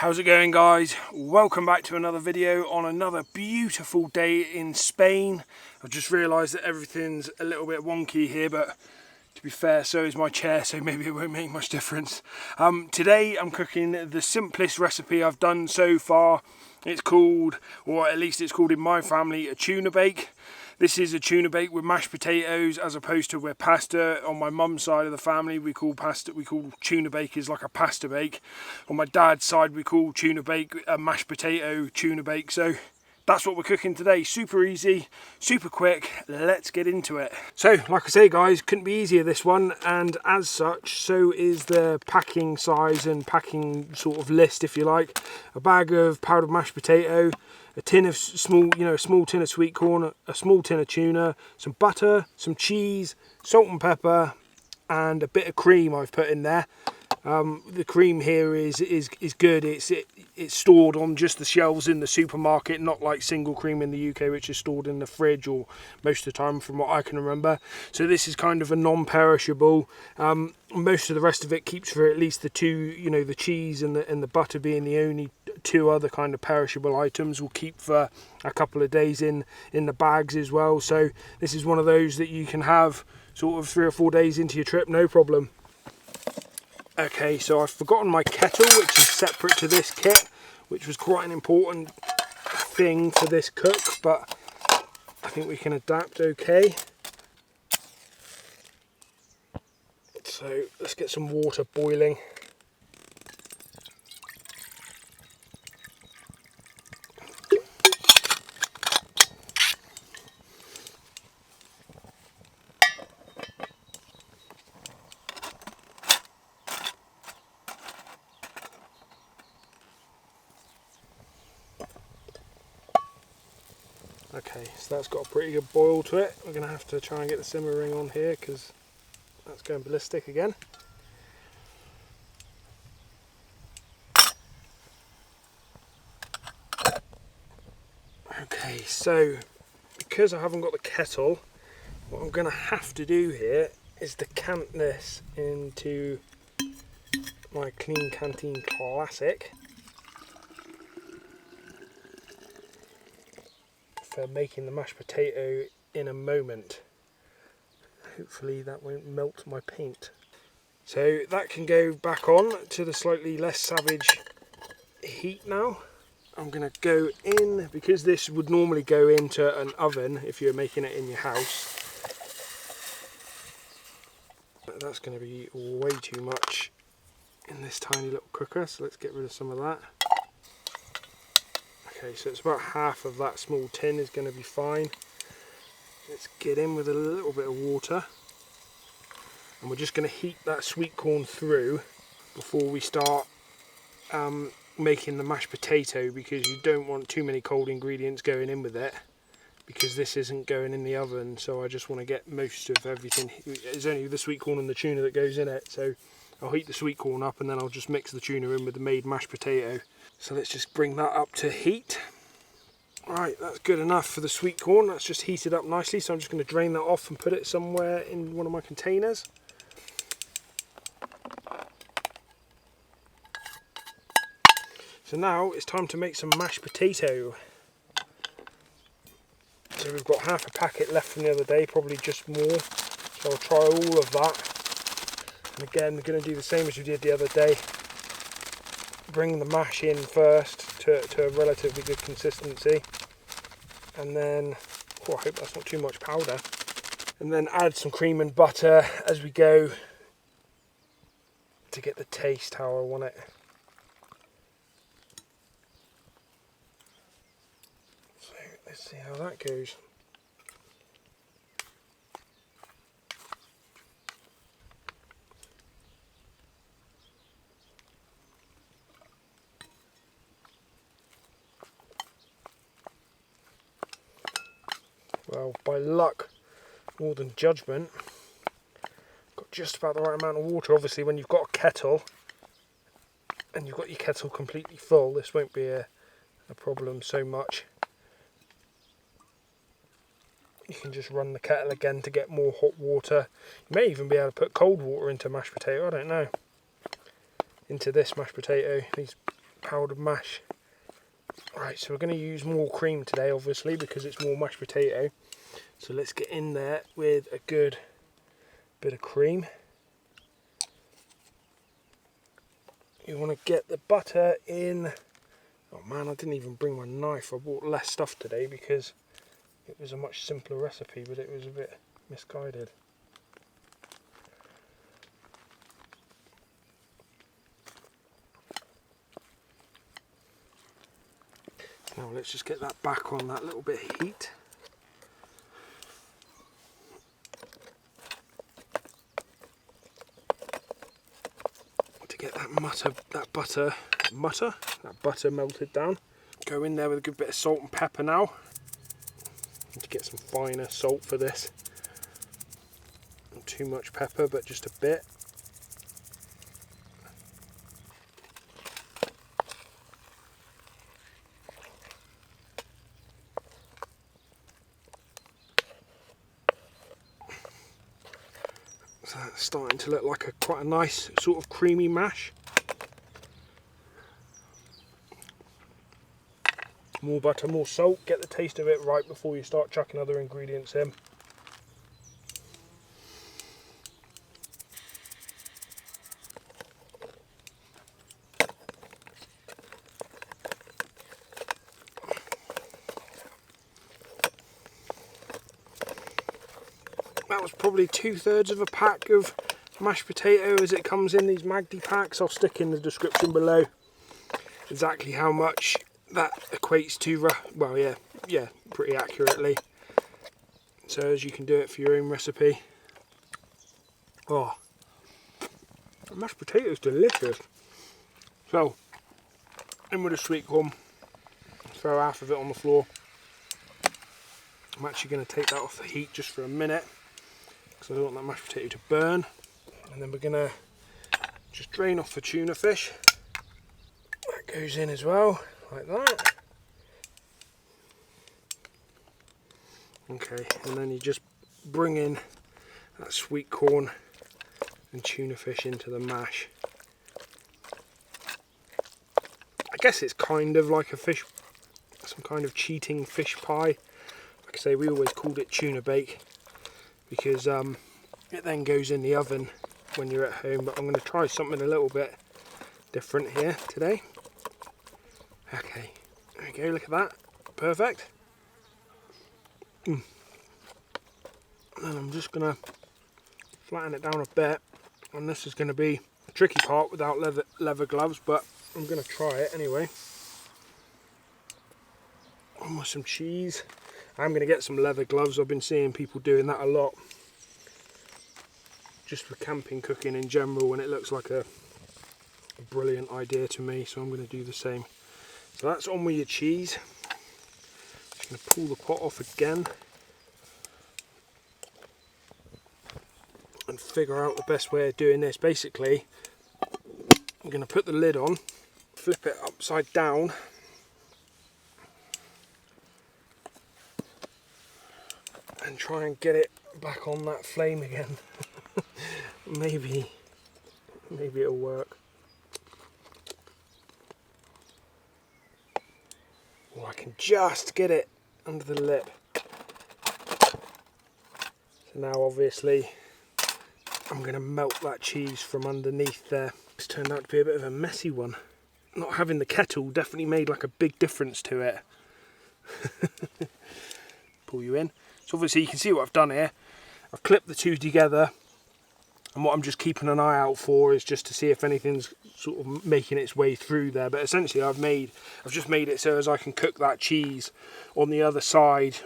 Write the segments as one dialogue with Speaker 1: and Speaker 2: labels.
Speaker 1: How's it going, guys? Welcome back to another video on another beautiful day in Spain. I've just realised that everything's a little bit wonky here, but to be fair, so is my chair, so maybe it won't make much difference. Today I'm cooking the simplest recipe I've done so far. It's called, or at least it's called in my family, a tuna bake. This is a tuna bake with mashed potatoes, as opposed to where pasta on my mum's side of the family we call tuna bake is like a pasta bake. On my dad's side we call tuna bake a mashed potato tuna bake. So that's what we're cooking today. Super easy, super quick. Let's get into it. So like I say, guys, couldn't be easier, this one, and as such so is the packing size and packing sort of list, if you like. A bag of powdered mashed potato, a tin of a small tin of sweet corn, a small tin of tuna, some butter, some cheese, salt and pepper, and a bit of cream I've put in there. The cream here is good. It's stored on just the shelves in the supermarket, not like single cream in the UK, which is stored in the fridge or most of the time, from what I can remember. So this is kind of a non-perishable. Most of the rest of it keeps for at least the two, the cheese and the butter being the only two other kind of perishable items, will keep for a couple of days in the bags as well. So this is one of those that you can have sort of 3 or 4 days into your trip, no problem. Okay, so I've forgotten my kettle, which is separate to this kit, which was quite an important thing for this cook, but I think we can adapt okay. So let's get some water boiling. Okay, so that's got a pretty good boil to it. We're going to have to try and get the simmer ring on here because that's going ballistic again. Okay, so because I haven't got the kettle, what I'm going to have to do here is decant this into my Clean Canteen Classic for making the mashed potato in a moment. Hopefully that won't melt my paint. So that can go back on to the slightly less savage heat now. I'm going to go in, because this would normally go into an oven if you're making it in your house. But that's going to be way too much in this tiny little cooker, so let's get rid of some of that. Okay, so it's about half of that small tin is going to be fine. Let's get in with a little bit of water, and we're just going to heat that sweet corn through before we start making the mashed potato, because you don't want too many cold ingredients going in with it, because this isn't going in the oven. So I just want to get most of everything. It's only the sweet corn and the tuna that goes in it, so I'll heat the sweet corn up and then I'll just mix the tuna in with the made mashed potato. So let's just bring that up to heat. Right, that's good enough for the sweet corn. That's just heated up nicely, so I'm just going to drain that off and put it somewhere in one of my containers. So now it's time to make some mashed potato. So we've got half a packet left from the other day, probably just more. So I'll try all of that. And again, we're going to do the same as we did the other day. Bring the mash in first to a relatively good consistency, and then, I hope that's not too much powder, and then add some cream and butter as we go to get the taste how I want it. So let's see how that goes. Well, by luck more than judgment, got just about the right amount of water. Obviously when you've got a kettle and you've got your kettle completely full, this won't be a problem so much. You can just run the kettle again to get more hot water. You may even be able to put cold water into mashed potato, I don't know. Into this mashed potato, these powdered mash. Right, so we're going to use more cream today, obviously, because it's more mashed potato. So let's get in there with a good bit of cream. You want to get the butter in. Oh man, I didn't even bring my knife. I bought less stuff today because it was a much simpler recipe, but it was a bit misguided. Now let's just get that back on that little bit of heat. To get that butter melted down. Go in there with a good bit of salt and pepper now. To get some finer salt for this. Not too much pepper, but just a bit. So that's starting to look like quite a nice sort of creamy mash. More butter, more salt, get the taste of it right before you start chucking other ingredients in. That was probably 2/3 of a pack of mashed potato as it comes in these Magdi packs. I'll stick in the description below exactly how much that equates to. Well, yeah, pretty accurately. So as you can do it for your own recipe. Oh, the mashed potato is delicious. So, in with the sweet corn. Throw half of it on the floor. I'm actually going to take that off the heat just for a minute because I don't want that mashed potato to burn. And then we're going to just drain off the tuna fish. That goes in as well, like that. Okay, and then you just bring in that sweet corn and tuna fish into the mash. I guess it's kind of like a fish, some kind of cheating fish pie. Like I say, we always called it Tuna Bake because it then goes in the oven when you're at home, but I'm going to try something a little bit different here today. Okay, there we go, look at that, perfect. And I'm just going to flatten it down a bit, and this is going to be the tricky part without leather gloves, but I'm going to try it anyway. On with some cheese. I'm going to get some leather gloves. I've been seeing people doing that a lot, just for camping cooking in general, and it looks like a brilliant idea to me, so I'm going to do the same. So that's on with your cheese. Just going to pull the pot off again and figure out the best way of doing this. Basically, I'm going to put the lid on, flip it upside down, and try and get it back on that flame again. maybe it'll work. Or I can just get it under the lip. So now obviously I'm going to melt that cheese from underneath there. This turned out to be a bit of a messy one. Not having the kettle definitely made like a big difference to it. Pull you in. So obviously you can see what I've done here. I've clipped the two together, and what I'm just keeping an eye out for is just to see if anything's sort of making its way through there. But essentially I've just made it so as I can cook that cheese on the other side,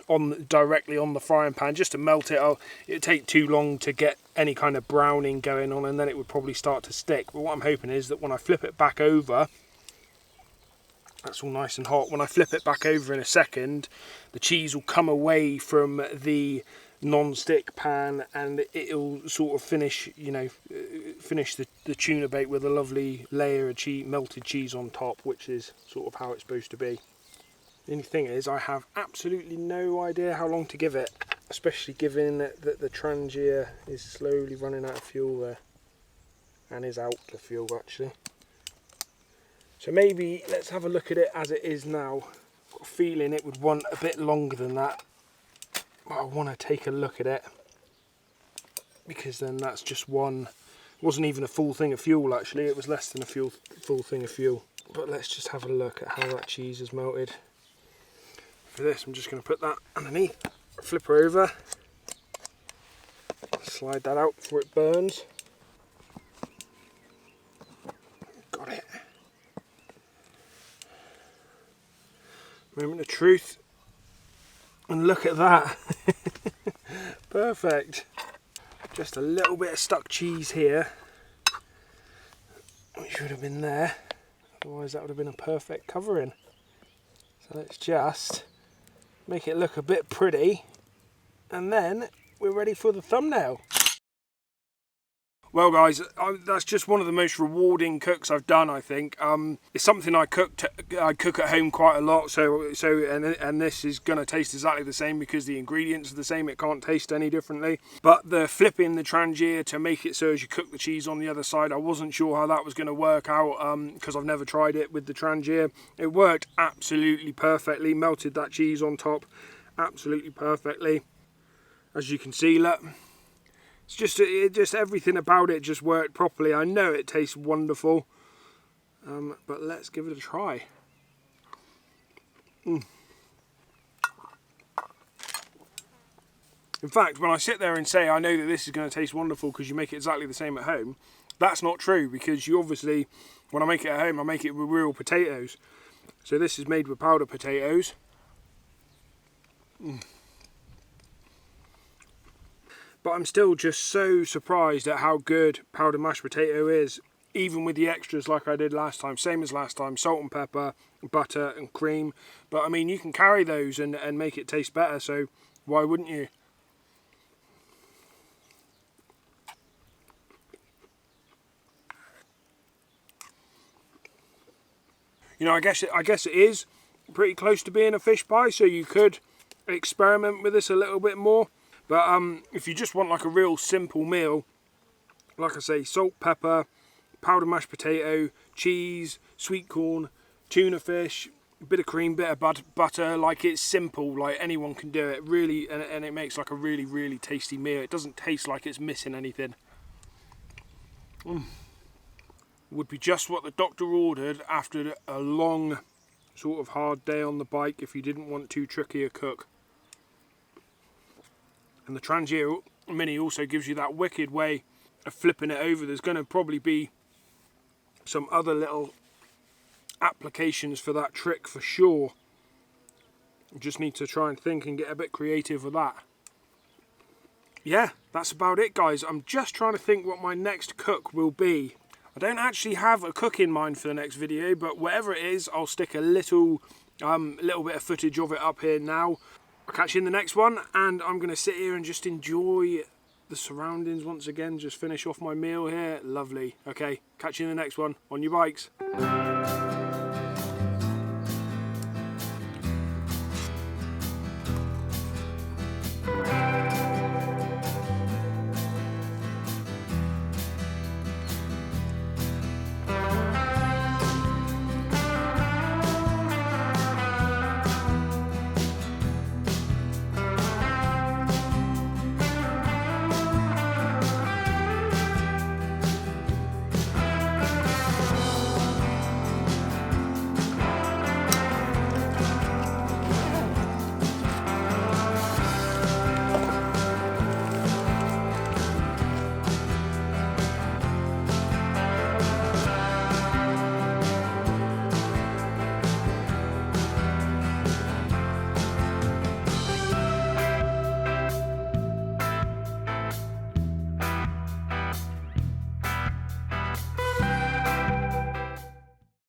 Speaker 1: directly on the frying pan, just to melt it. It'd take too long to get any kind of browning going on, and then it would probably start to stick. But what I'm hoping is that when I flip it back over, that's all nice and hot. When I flip it back over in a second, the cheese will come away from the non-stick pan, and it'll sort of finish the tuna bake with a lovely layer of melted cheese on top, which is sort of how it's supposed to be. The only thing is, I have absolutely no idea how long to give it, especially given that the Trangia is slowly running out of fuel there, and is out of fuel actually. So maybe let's have a look at it as it is now. I've got a feeling it would want a bit longer than that. But I want to take a look at it, because then that's just one. It wasn't even a full thing of fuel actually, it was less than a full thing of fuel. But let's just have a look at how that cheese is melted. For this, I'm just going to put that underneath, flip her over, slide that out before it burns. Got it. Moment of truth. And look at that. Perfect. Just a little bit of stuck cheese here, which would have been there. Otherwise that would have been a perfect covering. So let's just make it look a bit pretty, and then we're ready for the thumbnail. Well guys, that's just one of the most rewarding cooks I've done, I think. It's something I cook at home quite a lot, and this is going to taste exactly the same because the ingredients are the same. It can't taste any differently. But the flipping the Trangia to make it so as you cook the cheese on the other side, I wasn't sure how that was going to work out because I've never tried it with the Trangia. It worked absolutely perfectly, melted that cheese on top absolutely perfectly. As you can see, look. It's just everything about it just worked properly. I know it tastes wonderful, but let's give it a try. In fact, when I sit there and say I know that this is going to taste wonderful because you make it exactly the same at home, that's not true, because you obviously, when I make it at home, I make it with real potatoes. So this is made with powder potatoes. But I'm still just so surprised at how good powdered mashed potato is, even with the extras like I did last time. Same as last time, salt and pepper, butter and cream. But I mean, you can carry those and make it taste better, so why wouldn't you? You know, I guess it is pretty close to being a fish pie, so you could experiment with this a little bit more. But if you just want like a real simple meal, like I say, salt, pepper, powdered mashed potato, cheese, sweet corn, tuna fish, a bit of cream, bit of butter, like it's simple, like anyone can do it, really, and it makes like a really, really tasty meal. It doesn't taste like it's missing anything. Would be just what the doctor ordered after a long, sort of hard day on the bike if you didn't want too tricky a cook. And the Trangia Mini also gives you that wicked way of flipping it over. There's going to probably be some other little applications for that trick for sure. You just need to try and think and get a bit creative with that. Yeah, that's about it guys. I'm just trying to think what my next cook will be. I don't actually have a cook in mind for the next video, but whatever it is, I'll stick a little bit of footage of it up here now. I'll catch you in the next one, and I'm going to sit here and just enjoy the surroundings once again, just finish off my meal here. Lovely. Okay, catch you in the next one. On your bikes.